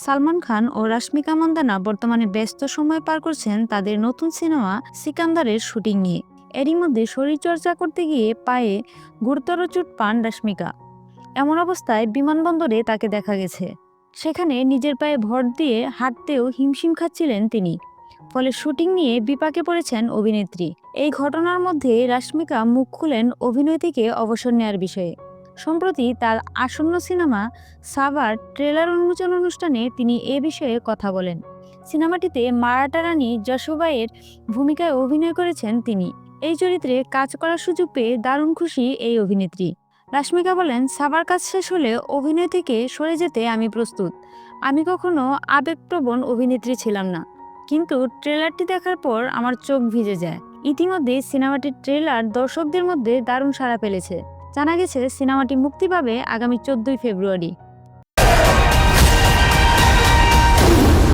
সালমান খান ও রাশমিকা মান্দানা বর্তমানে ব্যস্ত সময় পার করছেন তাদের নতুন সিনেমা সিকান্দারের শুটিং নিয়ে। এরই মধ্যে শরীরচর্চা করতে গিয়ে পায়ে গুরুতর চোট পান রাশমিকা। এমন অবস্থায় বিমানবন্দরে তাকে দেখা গেছে। সেখানে নিজের পায়ে ভর দিয়ে হাঁটতেও হিমশিম খাচ্ছিলেন তিনি। ফলে শুটিং নিয়ে বিপাকে পড়েছেন অভিনেত্রী। এই ঘটনার মধ্যে রাশমিকা মুখ খুলেন অভিনয় থেকে অবসর নেওয়ার বিষয়ে। সম্প্রতি তার আসন্ন সিনেমা সাভার ট্রেলার উন্মোচন অনুষ্ঠানে তিনি এ বিষয়ে কথা বলেন। সিনেমাটিতে মারাঠা রানী যশোবাইয়ের ভূমিকায় অভিনয় করেছেন তিনি। এই চরিত্রে কাজ করার সুযোগ পেয়ে দারুণ খুশি এই অভিনেত্রী। রাশমিকা বলেন, সাভার কাজ শেষ হলে অভিনয় থেকে সরে যেতে আমি প্রস্তুত। আমি কখনো আবেগপ্রবণ অভিনেত্রী ছিলাম না, কিন্তু ট্রেলারটি দেখার পর আমার চোখ ভিজে যায়। ইতিমধ্যে সিনেমাটির ট্রেলার দর্শকদের মধ্যে দারুণ সাড়া ফেলেছে। জানা গেছে সিনেমাটি মুক্তি পাবে আগামী 14ই ফেব্রুয়ারি।